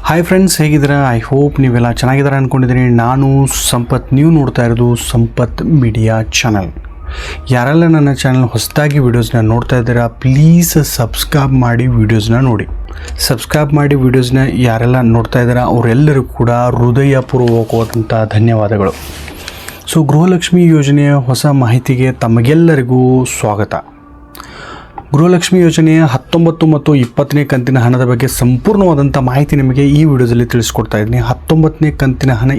Hi friends, ಹೇಗಿದ್ದೀರಾ? I hope ನೀವೆಲ್ಲ ಚೆನ್ನಾಗಿದ್ದೀರಾ ಅಂದ್ಕೊಂಡಿದ್ದೀನಿ. ನಾನು ಸಂಪತ್, ನೀವು ನೋಡ್ತಾ ಇರೋದು ಸಂಪತ್ ಮೀಡಿಯಾ ಚಾನಲ್. ಯಾರೆಲ್ಲ ನನ್ನ ಚಾನಲ್ ಹೊಸದಾಗಿ ವೀಡಿಯೋಸ್ನ ನೋಡ್ತಾ ಇದ್ದೀರಾ, ಪ್ಲೀಸ್ ಸಬ್ಸ್ಕ್ರೈಬ್ ಮಾಡಿ ವೀಡಿಯೋಸ್ನ ನೋಡಿ. ಸಬ್ಸ್ಕ್ರೈಬ್ ಮಾಡಿ ವೀಡಿಯೋಸ್ನ ಯಾರೆಲ್ಲ ನೋಡ್ತಾ ಇದ್ದೀರಾ ಅವರೆಲ್ಲರಿಗೂ ಕೂಡ ಹೃದಯಪೂರ್ವಕವಾದಂಥ ಧನ್ಯವಾದಗಳು. ಸೊ ಗೃಹಲಕ್ಷ್ಮಿ ಯೋಜನೆಯ ಹೊಸ ಮಾಹಿತಿಗೆ ತಮಗೆಲ್ಲರಿಗೂ ಸ್ವಾಗತ. ಗೃಹಲಕ್ಷ್ಮಿ ಯೋಜನೆಯ 19 ಮತ್ತು 20ನೇ ಕಂತಿನ ಹಣದ ಬಗ್ಗೆ ಸಂಪೂರ್ಣವಾದಂಥ ಮಾಹಿತಿ ನಿಮಗೆ ಈ ವಿಡಿಯೋದಲ್ಲಿ ತಿಳಿಸ್ಕೊಡ್ತಾ ಇದ್ದೀನಿ. 19ನೇ ಕಂತಿನ ಹಣ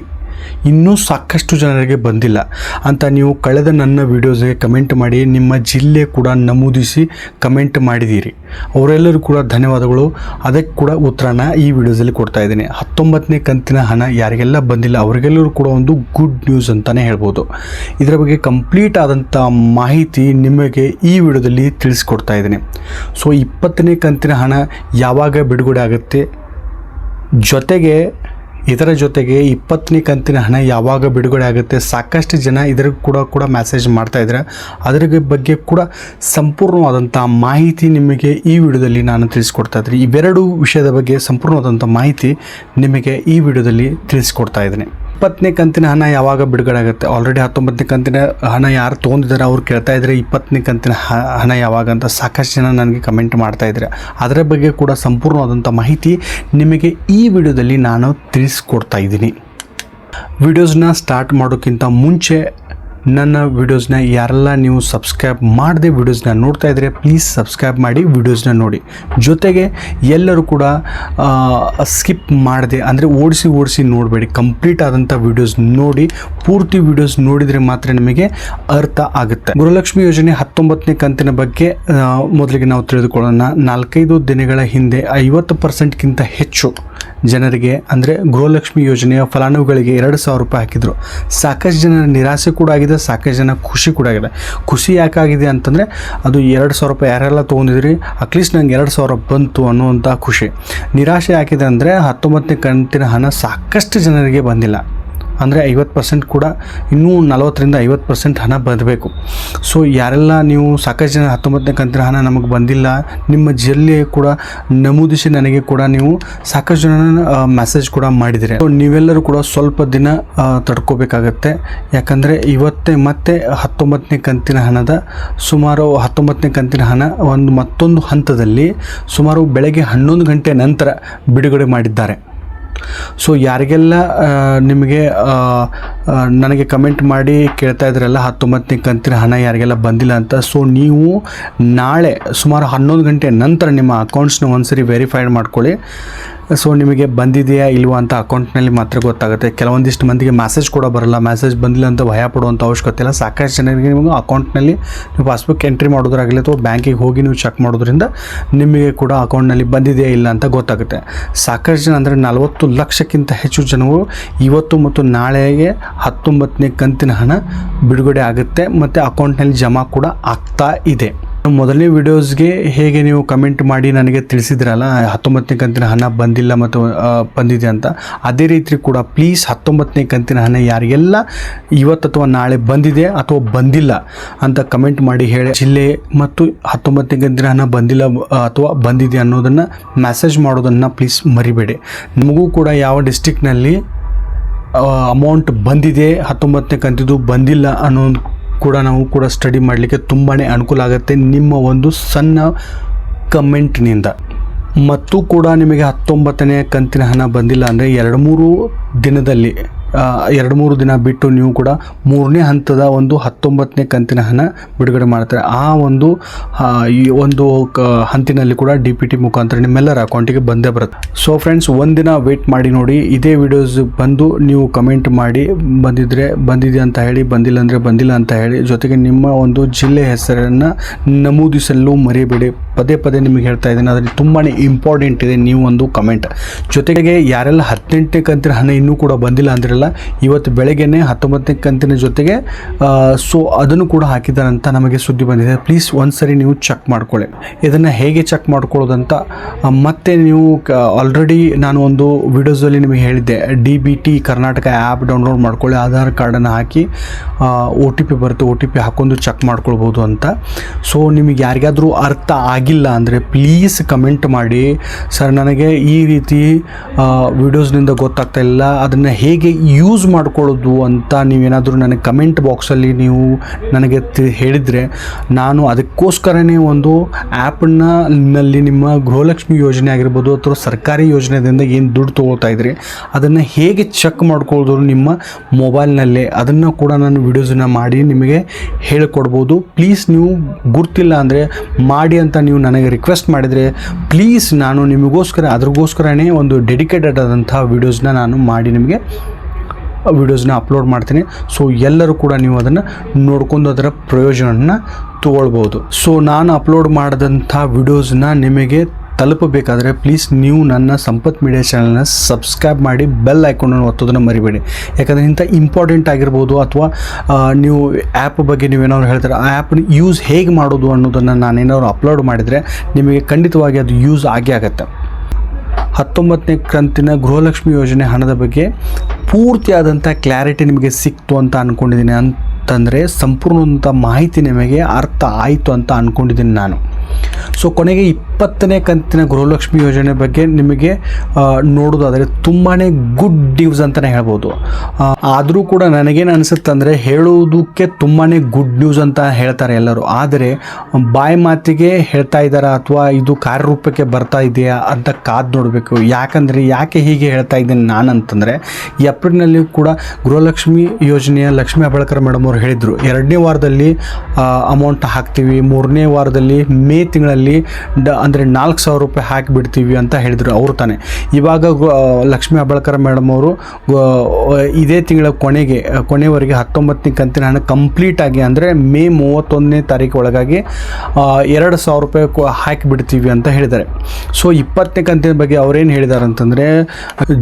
ಇನ್ನೂ ಸಾಕಷ್ಟು ಜನರಿಗೆ ಬಂದಿಲ್ಲ ಅಂತ ನೀವು ಕಳೆದ ನನ್ನ ವಿಡಿಯೋಸ್ಗೆ ಕಮೆಂಟ್ ಮಾಡಿ ನಿಮ್ಮ ಜಿಲ್ಲೆ ಕೂಡ ನಮೂದಿಸಿ ಕಮೆಂಟ್ ಮಾಡಿದ್ದೀರಿ. ಅವರೆಲ್ಲರೂ ಕೂಡ ಧನ್ಯವಾದಗಳು. ಅದಕ್ಕೆ ಕೂಡ ಉತ್ತರನ ಈ ವಿಡಿಯೋದಲ್ಲಿ ಕೊಡ್ತಾ ಇದ್ದೀನಿ. 19ನೇ ಕಂತಿನ ಹಣ ಯಾರಿಗೆಲ್ಲ ಬಂದಿಲ್ಲ ಅವರಿಗೆಲ್ಲರೂ ಕೂಡ ಒಂದು ಗುಡ್ ನ್ಯೂಸ್ ಅಂತಲೇ ಹೇಳ್ಬೋದು. ಇದರ ಬಗ್ಗೆ ಕಂಪ್ಲೀಟ್ ಆದಂಥ ಮಾಹಿತಿ ನಿಮಗೆ ಈ ವಿಡಿಯೋದಲ್ಲಿ ತಿಳಿಸ್ಕೊಡ್ತಾ ಇದ್ದೀನಿ. ಸೊ 20ನೇ ಕಂತಿನ ಹಣ ಯಾವಾಗ ಬಿಡುಗಡೆ ಆಗುತ್ತೆ, ಜೊತೆಗೆ ಇದರ ಜೊತೆಗೆ 20ನೇ ಕಂತಿನ ಹಣ ಯಾವಾಗ ಬಿಡುಗಡೆ ಆಗುತ್ತೆ, ಸಾಕಷ್ಟು ಜನ ಇದರ ಕೂಡ ಮೆಸೇಜ್ ಮಾಡ್ತಾ ಇದ್ದಾರೆ. ಅದರ ಬಗ್ಗೆ ಕೂಡ ಸಂಪೂರ್ಣವಾದಂಥ ಮಾಹಿತಿ ನಿಮಗೆ ಈ ವಿಡಿಯೋದಲ್ಲಿ ನಾನು ತಿಳಿಸ್ಕೊಡ್ತಾ ಇದ್ದೀನಿ. ಇವೆರಡು ವಿಷಯದ ಬಗ್ಗೆ ಸಂಪೂರ್ಣವಾದಂಥ ಮಾಹಿತಿ ನಿಮಗೆ ಈ ವಿಡಿಯೋದಲ್ಲಿ ತಿಳಿಸ್ಕೊಡ್ತಾ ಇದ್ದೀನಿ. 20ನೇ ಕಂತಿನ ಹಣ ಯಾವಾಗ ಬಿಡುಗಡೆ ಆಗುತ್ತೆ? ಆಲ್ರೆಡಿ 19ನೇ ಕಂತಿನ ಹಣ ಯಾರು ತೊಗೊಂಡಿದ್ದಾರೆ ಅವ್ರು ಕೇಳ್ತಾ ಇದ್ದಾರೆ 20ನೇ ಕಂತಿನ ಹಣ ಯಾವಾಗ ಅಂತ ಸಾಕಷ್ಟು ಜನ ನನಗೆ ಕಮೆಂಟ್ ಮಾಡ್ತಾ ಇದ್ದಾರೆ. ಅದರ ಬಗ್ಗೆ ಕೂಡ ಸಂಪೂರ್ಣವಾದಂಥ ಮಾಹಿತಿ ನಿಮಗೆ ಈ ವಿಡಿಯೋದಲ್ಲಿ ನಾನು ತಿಳಿಸ್ಕೊಡ್ತಾ ಇದ್ದೀನಿ. ವಿಡಿಯೋಸ್ನ ಸ್ಟಾರ್ಟ್ ಮಾಡೋಕ್ಕಿಂತ ಮುಂಚೆ ನನ್ನ ವಿಡಿಯೋಸ್ನ ಯಾರೆಲ್ಲ ನೀವು ಸಬ್ಸ್ಕ್ರೈಬ್ ಮಾಡದೆ ವಿಡಿಯೋಸ್ನ ನೋಡ್ತಾ ಇದ್ದರೆ ಪ್ಲೀಸ್ ಸಬ್ಸ್ಕ್ರೈಬ್ ಮಾಡಿ ವಿಡಿಯೋಸ್ನ ನೋಡಿ. ಜೊತೆಗೆ ಎಲ್ಲರೂ ಕೂಡ ಸ್ಕಿಪ್ ಮಾಡದೆ, ಅಂದರೆ ಓಡಿಸಿ ನೋಡಬೇಡಿ, ಕಂಪ್ಲೀಟ್ ಆದಂಥ ವಿಡಿಯೋಸ್ ನೋಡಿ. ಪೂರ್ತಿ ವಿಡಿಯೋಸ್ ನೋಡಿದರೆ ಮಾತ್ರ ನಿಮಗೆ ಅರ್ಥ ಆಗುತ್ತೆ. ಗೃಹಲಕ್ಷ್ಮಿ ಯೋಜನೆ 19ನೇ ಕಂತಿನ ಬಗ್ಗೆ ಮೊದಲಿಗೆ ನಾವು ತಿಳಿದುಕೊಳ್ಳೋಣ. 4-5 ದಿನಗಳ ಹಿಂದೆ 50%ಗಿಂತ ಹೆಚ್ಚು ಜನರಿಗೆ, ಅಂದರೆ ಗೃಹಲಕ್ಷ್ಮಿ ಯೋಜನೆಯ ಫಲಾನುಭವಿಗಳಿಗೆ 2,000 ರೂಪಾಯಿ ಹಾಕಿದರು. ಸಾಕಷ್ಟು ಜನರ ನಿರಾಸೆ ಕೂಡ ಆಗಿದೆ, ಸಾಕಷ್ಟು ಜನ ಖುಷಿ ಕೂಡ ಆಗಿದೆ. ಖುಷಿ ಯಾಕಾಗಿದೆ ಅಂತಂದರೆ ಅದು 2,000 ರೂಪಾಯಿ ಯಾರೆಲ್ಲ ತೊಗೊಂಡಿದ್ರಿ, ಅಟ್ಲೀಸ್ಟ್ ನಂಗೆ 2,000 ಬಂತು ಅನ್ನುವಂಥ ಖುಷಿ. ನಿರಾಶೆ ಯಾಕಿದೆ ಅಂದರೆ 19ನೇ ಕಂತಿನ ಹಣ ಸಾಕಷ್ಟು ಜನರಿಗೆ ಬಂದಿಲ್ಲ. ಅಂದರೆ 50% ಕೂಡ ಇನ್ನೂ 40ರಿಂದ 50% ಹಣ ಬರಬೇಕು. ಸೊ ಯಾರೆಲ್ಲ ನೀವು ಸಾಕಷ್ಟು ಜನ 19ನೇ ಕಂತಿನ ಹಣ ನಮಗೆ ಬಂದಿಲ್ಲ, ನಿಮ್ಮ ಜಿಲ್ಲೆ ಕೂಡ ನಮೂದಿಸಿ ನನಗೆ ಕೂಡ ನೀವು ಸಾಕಷ್ಟು ಜನ ಮೆಸೇಜ್ ಕೂಡ ಮಾಡಿದ್ದೀರಿ. ಸೊ ನೀವೆಲ್ಲರೂ ಕೂಡ ಸ್ವಲ್ಪ ದಿನ ತಡ್ಕೋಬೇಕಾಗತ್ತೆ. ಯಾಕಂದರೆ ಮತ್ತೆ 19ನೇ ಕಂತಿನ ಹಣದ ಸುಮಾರು 19ನೇ ಕಂತಿನ ಹಣ ಮತ್ತೊಂದು ಹಂತದಲ್ಲಿ ಸುಮಾರು ಬೆಳಗ್ಗೆ 11 ಗಂಟೆ ನಂತರ ಬಿಡುಗಡೆ ಮಾಡಿದ್ದಾರೆ. ಸೊ ಯಾರಿಗೆಲ್ಲ ನಿಮಗೆ ನನಗೆ ಕಮೆಂಟ್ ಮಾಡಿ ಕೇಳ್ತಾ ಇದ್ರಲ್ಲ 19ನೇ ಕಂತಿನ ಹಣ ಯಾರಿಗೆಲ್ಲ ಬಂದಿಲ್ಲ ಅಂತ, ಸೊ ನೀವು ನಾಳೆ ಸುಮಾರು 11 ಗಂಟೆ ನಂತರ ನಿಮ್ಮ ಅಕೌಂಟ್ಸ್ನ ಒಂದ್ಸರಿ ವೆರಿಫೈಡ್ ಮಾಡ್ಕೊಳ್ಳಿ. ಸೊ ನಿಮಗೆ ಬಂದಿದೆಯಾ ಇಲ್ವಾ ಅಂತ ಅಕೌಂಟ್ನಲ್ಲಿ ಮಾತ್ರ ಗೊತ್ತಾಗುತ್ತೆ. ಕೆಲವೊಂದಿಷ್ಟು ಮಂದಿಗೆ ಮೆಸೇಜ್ ಕೂಡ ಬರಲ್ಲ. ಮೆಸೇಜ್ ಬಂದಿಲ್ಲ ಅಂತ ಭಯ ಪಡುವಂಥ ಅವಶ್ಯಕತೆ ಇಲ್ಲ. ಸಾಕಷ್ಟು ಜನರಿಗೆ ನಿಮಗೆ ಅಕೌಂಟ್ನಲ್ಲಿ ನೀವು ಪಾಸ್ಬುಕ್ ಎಂಟ್ರಿ ಮಾಡೋದ್ರಾಗಲಿ ಅಥವಾ ಬ್ಯಾಂಕಿಗೆ ಹೋಗಿ ನೀವು ಚೆಕ್ ಮಾಡೋದ್ರಿಂದ ನಿಮಗೆ ಕೂಡ ಅಕೌಂಟ್ನಲ್ಲಿ ಬಂದಿದೆಯಾ ಇಲ್ಲ ಅಂತ ಗೊತ್ತಾಗುತ್ತೆ. ಸಾಕಷ್ಟು ಜನ ಅಂದರೆ 40 ಲಕ್ಷಕ್ಕಿಂತ ಹೆಚ್ಚು ಜನರು ಇವತ್ತು ಮತ್ತು ನಾಳೆಗೆ 19ನೇ ಕಂತಿನ ಹಣ ಬಿಡುಗಡೆ ಆಗುತ್ತೆ ಮತ್ತು ಅಕೌಂಟ್ನಲ್ಲಿ ಜಮಾ ಕೂಡ ಆಗ್ತಾ ಇದೆ. ಮೊದಲನೇ ವಿಡಿಯೋಸ್ಗೆ ಹೇಗೆ ನೀವು ಕಮೆಂಟ್ ಮಾಡಿ ನನಗೆ ತಿಳಿಸಿದ್ರಲ್ಲ 19ನೇ ಕಂತಿನ ಹಣ ಬಂದಿಲ್ಲ ಮತ್ತು ಬಂದಿದೆ ಅಂತ, ಅದೇ ರೀತಿ ಕೂಡ ಪ್ಲೀಸ್ 19ನೇ ಕಂತಿನ ಹಣ ಯಾರಿಗೆಲ್ಲ ಇವತ್ತು ಅಥವಾ ನಾಳೆ ಬಂದಿದೆ ಅಥವಾ ಬಂದಿಲ್ಲ ಅಂತ ಕಮೆಂಟ್ ಮಾಡಿ ಹೇಳಿ. ಜಿಲ್ಲೆ ಮತ್ತು 19ನೇ ಕಂತಿನ ಹಣ ಬಂದಿಲ್ಲ ಅಥವಾ ಬಂದಿದೆ ಅನ್ನೋದನ್ನು ಮೆಸೇಜ್ ಮಾಡೋದನ್ನು ಪ್ಲೀಸ್ ಮರಿಬೇಡಿ. ನಿಮಗೂ ಕೂಡ ಯಾವ ಡಿಸ್ಟ್ರಿಕ್ನಲ್ಲಿ ಅಮೌಂಟ್ ಬಂದಿದೆ, 19ನೇ ಕಂತಿದ್ದು ಬಂದಿಲ್ಲ ಅನ್ನೋ ಕೂಡ ನಾವು ಕೂಡ ಸ್ಟಡಿ ಮಾಡಲಿಕ್ಕೆ ತುಂಬಾ ಅನುಕೂಲ ಆಗುತ್ತೆ ನಿಮ್ಮ ಒಂದು ಸಣ್ಣ ಕಮೆಂಟ್ನಿಂದ. ಮತ್ತು ಕೂಡ ನಿಮಗೆ 19ನೇ ಕಂತಿನ ಹಣ ಬಂದಿಲ್ಲ ಅಂದರೆ 2-3 ದಿನದಲ್ಲಿ 2-3 ದಿನ ಬಿಟ್ಟು ನೀವು ಕೂಡ 3ನೇ ಹಂತದ ಒಂದು 19ನೇ ಕಂತಿನ ಹಣ ಬಿಡುಗಡೆ ಮಾಡ್ತಾರೆ. ಆ ಒಂದು ಹಂತಿನಲ್ಲಿ ಕೂಡ DPT ಮುಖಾಂತರ ನಿಮ್ಮೆಲ್ಲರ ಅಕೌಂಟಿಗೆ ಬಂದೇ ಬರುತ್ತೆ. ಸೊ ಫ್ರೆಂಡ್ಸ್, ಒಂದಿನ ವೇಟ್ ಮಾಡಿ ನೋಡಿ. ಇದೇ ವಿಡಿಯೋಸ್ ಬಂದು ನೀವು ಕಮೆಂಟ್ ಮಾಡಿ ಬಂದಿದೆ ಅಂತ ಹೇಳಿ, ಬಂದಿಲ್ಲ ಅಂದರೆ ಬಂದಿಲ್ಲ ಅಂತ ಹೇಳಿ. ಜೊತೆಗೆ ನಿಮ್ಮ ಒಂದು ಜಿಲ್ಲೆ ಹೆಸರನ್ನು ನಮೂದಿಸಲು ಮರೆಯಬೇಡಿ. ಪದೇ ನಿಮಗೆ ಹೇಳ್ತಾ ಇದ್ದೀನಿ, ಅದರಲ್ಲಿ ತುಂಬಾ ಇಂಪಾರ್ಟೆಂಟ್ ಇದೆ ನೀವು ಒಂದು ಕಮೆಂಟ್. ಜೊತೆಗೆ ಯಾರೆಲ್ಲ 18ನೇ ಕಂತಿನ ಹಣ ಇನ್ನೂ ಕೂಡ ಬಂದಿಲ್ಲ ಅಂದಿರಲ್ಲ ಅಂತಲ್ಲ, ಇವತ್ತು ಬೆಳಗ್ಗೆನೇ 19ನೇ ಕಂತಿನ ಜೊತೆಗೆ ಸೊ ಅದನ್ನು ಕೂಡ ಹಾಕಿದ್ದಾರೆ ಅಂತ ನಮಗೆ ಸುದ್ದಿ ಬಂದಿದೆ. ಪ್ಲೀಸ್ ಒಂದ್ಸರಿ ನೀವು ಚೆಕ್ ಮಾಡ್ಕೊಳ್ಳಿ. ಇದನ್ನು ಹೇಗೆ ಚೆಕ್ ಮಾಡ್ಕೊಳ್ಳೋದಂತ ಮತ್ತೆ ನೀವು ಆಲ್ರೆಡಿ ನಾನು ಒಂದು ವಿಡಿಯೋಸಲ್ಲಿ ನಿಮಗೆ ಹೇಳಿದ್ದೆ, DBT ಕರ್ನಾಟಕ ಆ್ಯಪ್ ಡೌನ್ಲೋಡ್ ಮಾಡ್ಕೊಳ್ಳಿ, ಆಧಾರ್ ಕಾರ್ಡನ್ನು ಹಾಕಿ OTP ಬರುತ್ತೆ, OTP ಹಾಕೊಂಡು ಚೆಕ್ ಮಾಡ್ಕೊಳ್ಬೋದು ಅಂತ. ಸೊ ನಿಮಗೆ ಯಾರಿಗಾದರೂ ಅರ್ಥ ಆಗಿಲ್ಲ ಅಂದರೆ ಪ್ಲೀಸ್ ಕಮೆಂಟ್ ಮಾಡಿ, ಸರ್ ನನಗೆ ಈ ರೀತಿ ವಿಡಿಯೋಸ್ನಿಂದ ಗೊತ್ತಾಗ್ತಾ ಇಲ್ಲ, ಅದನ್ನು ಹೇಗೆ ಯೂಸ್ ಮಾಡ್ಕೊಳ್ಳೋದು ಅಂತ ನೀವೇನಾದರೂ ನನಗೆ ಕಮೆಂಟ್ ಬಾಕ್ಸಲ್ಲಿ ನೀವು ನನಗೆ ಹೇಳಿದರೆ ನಾನು ಅದಕ್ಕೋಸ್ಕರನೇ ಒಂದು ಆ್ಯಪ್ನಲ್ಲಿ ನಿಮ್ಮ ಗೃಹಲಕ್ಷ್ಮಿ ಯೋಜನೆ ಆಗಿರ್ಬೋದು ಅಥವಾ ಸರ್ಕಾರಿ ಯೋಜನೆಯಿಂದ ಏನು ದುಡ್ಡು ತೊಗೊಳ್ತಾ ಇದ್ರಿ ಅದನ್ನು ಹೇಗೆ ಚೆಕ್ ಮಾಡ್ಕೊಳ್ಳೋದು ನಿಮ್ಮ ಮೊಬೈಲ್ನಲ್ಲೇ, ಅದನ್ನು ಕೂಡ ನಾನು ವಿಡಿಯೋಸನ್ನ ಮಾಡಿ ನಿಮಗೆ ಹೇಳಿಕೊಡ್ಬೋದು. ಪ್ಲೀಸ್ ನೀವು ಗುರ್ತಿಲ್ಲ ಅಂದರೆ ಮಾಡಿ ಅಂತ ನೀವು ನನಗೆ ರಿಕ್ವೆಸ್ಟ್ ಮಾಡಿದರೆ ಪ್ಲೀಸ್ ನಾನು ನಿಮಗೋಸ್ಕರ ಅದ್ರಗೋಸ್ಕರನೇ ಒಂದು ಡೆಡಿಕೇಟೆಡ್ ಆದಂಥ ವಿಡಿಯೋಸ್ನ ನಾನು ಮಾಡಿ ನಿಮಗೆ ವಿಡಿಯೋಸ್ನ ಅಪ್ಲೋಡ್ ಮಾಡ್ತೀನಿ. ಸೊ ಎಲ್ಲರೂ ಕೂಡ ನೀವು ಅದನ್ನು ನೋಡ್ಕೊಂಡು ಅದರ ಪ್ರಯೋಜನವನ್ನು ತಗೊಳ್ಬೋದು. ಸೊ ನಾನು ಅಪ್ಲೋಡ್ ಮಾಡಿದಂಥ ವಿಡಿಯೋಸ್ನ ನಿಮಗೆ ತಲುಪಬೇಕಾದ್ರೆ ಪ್ಲೀಸ್ ನೀವು ನನ್ನ ಸಂಪತ್ ಮೀಡಿಯಾ ಚಾನಲ್ನ ಸಬ್ಸ್ಕ್ರೈಬ್ ಮಾಡಿ ಬೆಲ್ ಐಕಾನನ್ನು ಒತ್ತೋದನ್ನು ಮರಿಬೇಡಿ. ಯಾಕಂದರೆ ಇಂಥ ಇಂಪಾರ್ಟೆಂಟ್ ಆಗಿರ್ಬೋದು ಅಥವಾ ನೀವು ಆ್ಯಪ್ ಬಗ್ಗೆ ನೀವೇನಾದ್ರು ಹೇಳ್ತಾರೆ, ಆ ಆ್ಯಪ್ನ ಯೂಸ್ ಹೇಗೆ ಮಾಡೋದು ಅನ್ನೋದನ್ನು ನಾನೇನಾದ್ರು ಅಪ್ಲೋಡ್ ಮಾಡಿದರೆ ನಿಮಗೆ ಖಂಡಿತವಾಗಿ ಅದು ಯೂಸ್ ಆಗೇ ಆಗುತ್ತೆ. 19ನೇ ಕಂತಿನ ಗೃಹಲಕ್ಷ್ಮಿ ಯೋಜನೆ ಹಣದ ಬಗ್ಗೆ ಪೂರ್ತಿಯಾದಂಥ ಕ್ಲಾರಿಟಿ ನಿಮಗೆ ಸಿಕ್ತು ಅಂತ ಅಂದ್ಕೊಂಡಿದ್ದೀನಿ. ಅಂತಂದರೆ ಸಂಪೂರ್ಣವಂಥ ಮಾಹಿತಿ ನಿಮಗೆ ಅರ್ಥ ಆಯಿತು ಅಂತ ಅಂದ್ಕೊಂಡಿದ್ದೀನಿ ನಾನು. ಸೊ ಕೊನೆಗೆ 20ನೇ ಕಂತಿನ ಗೃಹಲಕ್ಷ್ಮಿ ಯೋಜನೆ ಬಗ್ಗೆ ನಿಮಗೆ ನೋಡೋದಾದರೆ ತುಂಬಾ ಗುಡ್ ನ್ಯೂಸ್ ಅಂತಲೇ ಹೇಳ್ಬೋದು. ಆದರೂ ಕೂಡ ನನಗೇನು ಅನಿಸುತ್ತೆ ಅಂದರೆ ಹೇಳೋದಕ್ಕೆ ತುಂಬಾ ಗುಡ್ ನ್ಯೂಸ್ ಅಂತ ಹೇಳ್ತಾರೆ ಎಲ್ಲರೂ, ಆದರೆ ಬಾಯಿ ಮಾತಿಗೆ ಹೇಳ್ತಾ ಇದ್ದಾರಾ ಅಥವಾ ಇದು ಕಾರ್ಯರೂಪಕ್ಕೆ ಬರ್ತಾ ಇದೆಯಾ ಅಂತ ಕಾದು ನೋಡಬೇಕು. ಯಾಕೆ ಹೀಗೆ ಹೇಳ್ತಾ ಇದ್ದೀನಿ ನಾನು ಅಂತಂದರೆ, ಏಪ್ರಿಲ್ನಲ್ಲಿ ಕೂಡ ಗೃಹಲಕ್ಷ್ಮಿ ಯೋಜನೆಯ ಲಕ್ಷ್ಮೀ ಹೆಬ್ಬಾಳ್ಕರ್ ಮೇಡಮ್ ಅವರು ಹೇಳಿದರು 2ನೇ ವಾರದಲ್ಲಿ ಅಮೌಂಟ್ ಹಾಕ್ತೀವಿ, 3ನೇ ವಾರದಲ್ಲಿ ಮೇ ತಿಂಗಳಲ್ಲಿ ಅಂದರೆ 4,000 ರೂಪಾಯಿ ಹಾಕಿಬಿಡ್ತೀವಿ ಅಂತ ಹೇಳಿದರು ಅವರು ತಾನೆ. ಇವಾಗ ಲಕ್ಷ್ಮೀ ಹೆಬ್ಬಾಳ್ಕರ್ ಮೇಡಮ್ ಅವರು ಇದೇ ತಿಂಗಳ ಕೊನೆವರೆಗೆ 19ನೇ ಕಂತಿನ ಹಣ ಕಂಪ್ಲೀಟಾಗಿ ಅಂದರೆ ಮೇ 31ನೇ ತಾರೀಕು ಒಳಗಾಗಿ 2,000 ರೂಪಾಯಿ ಹಾಕಿಬಿಡ್ತೀವಿ ಅಂತ ಹೇಳಿದ್ದಾರೆ. ಸೊ 20ನೇ ಕಂತಿನ ಬಗ್ಗೆ ಅವರೇನು ಹೇಳಿದ್ದಾರೆ ಅಂತಂದರೆ,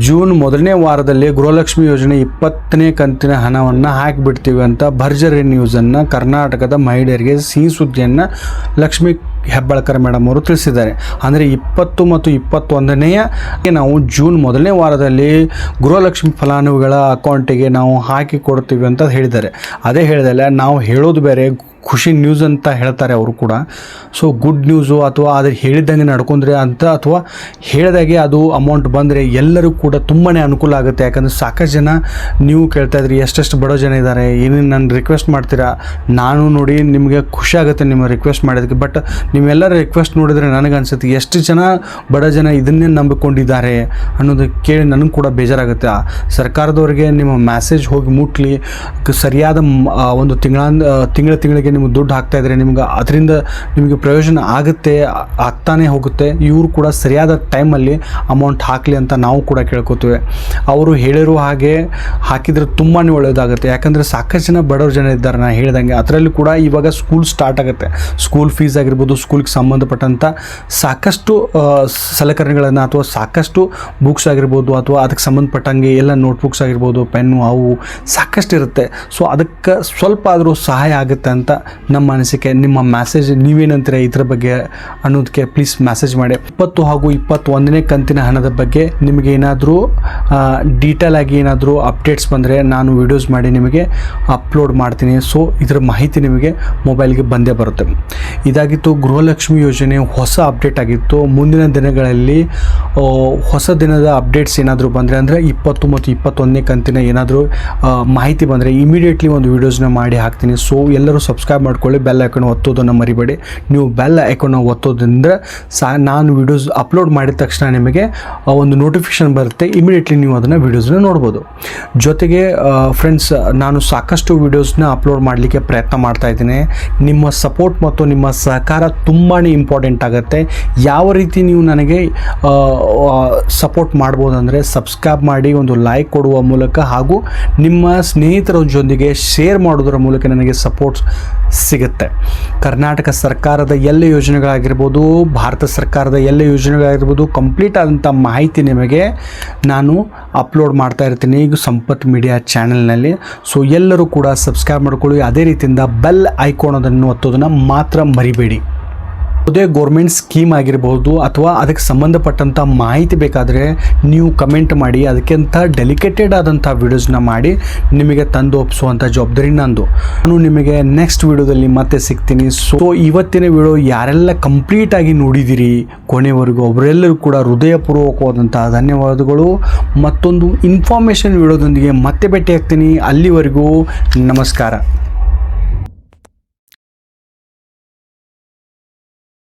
ಜೂನ್ 1ನೇ ವಾರದಲ್ಲಿ ಗೃಹಲಕ್ಷ್ಮಿ ಯೋಜನೆ 20ನೇ ಕಂತಿನ ಹಣವನ್ನು ಹಾಕಿಬಿಡ್ತೀವಿ ಅಂತ ಭರ್ಜರಿ ನ್ಯೂಸನ್ನು ಕರ್ನಾಟಕದ ಮಹಿಳೆಯರಿಗೆ ಸಿಹಿ ಸುದ್ದಿಯನ್ನು ಲಕ್ಷ್ಮೀ ಹೆಬ್ಬಾಳ್ಕರ್ ಮೇಡಮ್ ಅವರು ತಿಳಿಸಿದ್ದಾರೆ. ಅಂದರೆ 20 ಮತ್ತು 21ನೇ ನಾವು ಜೂನ್ 1ನೇ ವಾರದಲ್ಲಿ ಗೃಹಲಕ್ಷ್ಮಿ ಫಲಾನುಭವಿಗಳ ಅಕೌಂಟಿಗೆ ನಾವು ಹಾಕಿ ಕೊಡ್ತೀವಿ ಅಂತ ಹೇಳಿದ್ದಾರೆ. ಅದೇ ಹೇಳಿದಲ್ಲ, ನಾವು ಹೇಳೋದು ಬೇರೆ, ಖುಷಿ ನ್ಯೂಸ್ ಅಂತ ಹೇಳ್ತಾರೆ ಅವರು ಕೂಡ. ಸೊ ಗುಡ್ ನ್ಯೂಸು ಅಥವಾ ಅದು ಹೇಳಿದಂಗೆ ನಡ್ಕೊಂಡ್ರೆ ಅಂತ ಅಥವಾ ಹೇಳಿದಾಗೆ ಅದು ಅಮೌಂಟ್ ಬಂದರೆ ಎಲ್ಲರೂ ಕೂಡ ತುಂಬಾ ಅನುಕೂಲ ಆಗುತ್ತೆ. ಯಾಕಂದರೆ ಸಾಕಷ್ಟು ಜನ ನೀವು ಕೇಳ್ತಾ ಇದ್ರಿ ಎಷ್ಟೆಷ್ಟು ಬಡೋ ಜನ ಇದ್ದಾರೆ, ಏನೇನು ನಾನು ರಿಕ್ವೆಸ್ಟ್ ಮಾಡ್ತೀರಾ, ನಾನು ನೋಡಿ ನಿಮಗೆ ಖುಷಿ ಆಗುತ್ತೆ ನಿಮ್ಮ ರಿಕ್ವೆಸ್ಟ್ ಮಾಡೋದಕ್ಕೆ. ಬಟ್ ನೀವೆಲ್ಲರ ರಿಕ್ವೆಸ್ಟ್ ನೋಡಿದರೆ ನನಗೆ ಅನಿಸುತ್ತೆ ಎಷ್ಟು ಜನ ಬಡ ಜನ ಇದನ್ನೇ ನಂಬಿಕೊಂಡಿದ್ದಾರೆ ಅನ್ನೋದು ಕೇಳಿ ನನಗೆ ಕೂಡ ಬೇಜಾರಾಗುತ್ತೆ. ಸರ್ಕಾರದವರಿಗೆ ನಿಮ್ಮ ಮ್ಯಾಸೇಜ್ ಹೋಗಿ ಮುಟ್ಲಿ, ಸರಿಯಾದ ಒಂದು ತಿಂಗಳಿಗೆ ನಿಮಗೆ ದುಡ್ಡು ಹಾಕ್ತಾ ಇದ್ರೆ ಅದರಿಂದ ನಿಮಗೆ ಪ್ರಯೋಜನ ಆಗ್ತಾನೆ ಹೋಗುತ್ತೆ. ಇವರು ಕೂಡ ಸರಿಯಾದ ಟೈಮಲ್ಲಿ ಅಮೌಂಟ್ ಹಾಕಲಿ ಅಂತ ನಾವು ಕೂಡ ಕೇಳ್ಕೊತೀವಿ. ಅವರು ಹೇಳಿರೋ ಹಾಗೆ ಹಾಕಿದರೆ ತುಂಬಾ ಒಳ್ಳೆಯದಾಗುತ್ತೆ. ಯಾಕಂದರೆ ಸಾಕಷ್ಟು ಜನ ಬಡವ್ರ ಜನ ಇದ್ದಾರೆ, ನಾನು ಹೇಳ್ದಂಗೆ. ಅದರಲ್ಲಿ ಕೂಡ ಇವಾಗ ಸ್ಕೂಲ್ ಸ್ಟಾರ್ಟ್ ಆಗುತ್ತೆ. ಸ್ಕೂಲ್ ಫೀಸ್ ಆಗಿರ್ಬೋದು, ಸ್ಕೂಲ್ಗೆ ಸಂಬಂಧಪಟ್ಟಂಥ ಸಾಕಷ್ಟು ಸಲಕರಣೆಗಳನ್ನು ಅಥವಾ ಸಾಕಷ್ಟು ಬುಕ್ಸ್ ಆಗಿರ್ಬೋದು ಅಥವಾ ಅದಕ್ಕೆ ಸಂಬಂಧಪಟ್ಟಂಗೆ ಎಲ್ಲ ನೋಟ್ಬುಕ್ಸ್ ಆಗಿರ್ಬೋದು, ಪೆನ್ನು ಅವು ಸಾಕಷ್ಟು ಇರುತ್ತೆ. ಸೊ ಅದಕ್ಕೆ ಸ್ವಲ್ಪ ಆದರೂ ಸಹಾಯ ಆಗುತ್ತೆ ಅಂತ ನಮ್ಮ ಅನಿಸಿಕೆ. ನಿಮ್ಮ ಮ್ಯಾಸೇಜ್ ನೀವೇನಂತೀರ ಇದ್ರ ಬಗ್ಗೆ ಅನ್ನೋದಕ್ಕೆ ಪ್ಲೀಸ್ ಮ್ಯಾಸೇಜ್ ಮಾಡಿ. 20 ಹಾಗೂ 21ನೇ ಕಂತಿನ ಹಣದ ಬಗ್ಗೆ ನಿಮಗೆ ಏನಾದರೂ ಡೀಟೇಲ್ ಆಗಿ ಏನಾದರೂ ಅಪ್ಡೇಟ್ಸ್ ಬಂದರೆ ನಾನು ವಿಡಿಯೋಸ್ ಮಾಡಿ ನಿಮಗೆ ಅಪ್ಲೋಡ್ ಮಾಡ್ತೀನಿ. ಸೊ ಇದರ ಮಾಹಿತಿ ನಿಮಗೆ ಮೊಬೈಲ್ಗೆ ಬಂದೇ ಬರುತ್ತೆ. ಇದಾಗಿತ್ತು ಗೃಹಲಕ್ಷ್ಮಿ ಯೋಜನೆ ಹೊಸ ಅಪ್ಡೇಟ್ ಆಗಿತ್ತು. ಮುಂದಿನ ದಿನಗಳಲ್ಲಿ ಹೊಸ ದಿನದ ಅಪ್ಡೇಟ್ಸ್ ಏನಾದರೂ ಬಂದರೆ ಅಂದರೆ 20 ಮತ್ತು 21ನೇ ಕಂತಿನ ಏನಾದರೂ ಮಾಹಿತಿ ಬಂದರೆ ಇಮಿಡಿಯೇಟ್ಲಿ ಒಂದು ವಿಡಿಯೋಸ್ನ ಮಾಡಿ ಹಾಕ್ತೀನಿ. ಸೊ ಎಲ್ಲರೂ ಸಬ್ಸ್ಕ್ರೈಬ್ ಮಾಡ್ಕೊಳ್ಳಿ, ಬೆಲ್ ಐಕಾನ್ ಒತ್ತೋದನ್ನು ಮರಿಬೇಡಿ. ನೀವು ಬೆಲ್ ಐಕಾನ್ ಒತ್ತೋದ್ರಿಂದ ನಾನು ವಿಡಿಯೋಸ್ ಅಪ್ಲೋಡ್ ಮಾಡಿದ ತಕ್ಷಣ ನಿಮಗೆ ಒಂದು ನೋಟಿಫಿಕೇಶನ್ ಬರುತ್ತೆ, ಇಮಿಡಿಯೇಟ್ಲಿ ನೀವು ಅದನ್ನು ವಿಡಿಯೋಸ್ನ ನೋಡ್ಬೋದು. ಜೊತೆಗೆ ಫ್ರೆಂಡ್ಸ್, ನಾನು ಸಾಕಷ್ಟು ವಿಡಿಯೋಸ್ನ ಅಪ್ಲೋಡ್ ಮಾಡಲಿಕ್ಕೆ ಪ್ರಯತ್ನ ಮಾಡ್ತಾ ಇದ್ದೀನಿ. ನಿಮ್ಮ ಸಪೋರ್ಟ್ ಮತ್ತು ನಿಮ್ಮ ಸಹಕಾರ ತುಂಬಾ ಇಂಪಾರ್ಟೆಂಟ್ ಆಗುತ್ತೆ. ಯಾವ ರೀತಿ ನೀವು ನನಗೆ ಸಪೋರ್ಟ್ ಮಾಡ್ಬೋದು ಅಂದರೆ ಸಬ್ಸ್ಕ್ರೈಬ್ ಮಾಡಿ, ಒಂದು ಲೈಕ್ ಕೊಡುವ ಮೂಲಕ ಹಾಗೂ ನಿಮ್ಮ ಸ್ನೇಹಿತರ ಜೊತೆಗೆ ಶೇರ್ ಮಾಡೋದರ ಮೂಲಕ ನನಗೆ ಸಪೋರ್ಟ್ ಸಿಗುತ್ತೆ. ಕರ್ನಾಟಕ ಸರ್ಕಾರದ ಎಲ್ಲ ಯೋಜನೆಗಳಾಗಿರ್ಬೋದು, ಭಾರತ ಸರ್ಕಾರದ ಎಲ್ಲ ಯೋಜನೆಗಳಾಗಿರ್ಬೋದು, ಕಂಪ್ಲೀಟ್ ಆದಂಥ ಮಾಹಿತಿ ನಿಮಗೆ ನಾನು ಅಪ್ಲೋಡ್ ಮಾಡ್ತಾ ಇರ್ತೀನಿ ಈಗ ಸಂಪತ್ ಮೀಡಿಯಾ ಚಾನೆಲ್ನಲ್ಲಿ. ಸೊ ಎಲ್ಲರೂ ಕೂಡ ಸಬ್ಸ್ಕ್ರೈಬ್ ಮಾಡ್ಕೊಳ್ಳಿ. ಅದೇ ರೀತಿಯಿಂದ ಬೆಲ್ ಐಕಾನ್ ಅದನ್ನು ಒತ್ತೋದನ್ನು ಮಾತ್ರ ಮರಿಬೇಡಿ. ಯಾವುದೇ ಗೋರ್ಮೆಂಟ್ ಸ್ಕೀಮ್ ಆಗಿರ್ಬೋದು ಅಥವಾ ಅದಕ್ಕೆ ಸಂಬಂಧಪಟ್ಟಂಥ ಮಾಹಿತಿ ಬೇಕಾದರೆ ನೀವು ಕಮೆಂಟ್ ಮಾಡಿ, ಅದಕ್ಕಿಂತ ಡೆಲಿಕೇಟೆಡ್ ಆದಂಥ ವಿಡಿಯೋಸ್ನ ಮಾಡಿ ನಿಮಗೆ ತಂದು ಒಪ್ಪಿಸುವಂಥ ಜವಾಬ್ದಾರಿ ನಂದು. ನಾನು ನಿಮಗೆ ನೆಕ್ಸ್ಟ್ ವಿಡಿಯೋದಲ್ಲಿ ಮತ್ತೆ ಸಿಗ್ತೀನಿ. ಸೊ ಇವತ್ತಿನ ವಿಡಿಯೋ ಯಾರೆಲ್ಲ ಕಂಪ್ಲೀಟಾಗಿ ನೋಡಿದಿರಿ ಕೊನೆವರೆಗೂ ಅವರೆಲ್ಲರೂ ಕೂಡ ಹೃದಯಪೂರ್ವಕವಾದಂಥ ಧನ್ಯವಾದಗಳು. ಮತ್ತೊಂದು ಇನ್ಫಾರ್ಮೇಷನ್ ವಿಡಿಯೋದೊಂದಿಗೆ ಮತ್ತೆ ಭೇಟಿ ಆಗ್ತೀನಿ. ಅಲ್ಲಿವರೆಗೂ ನಮಸ್ಕಾರ.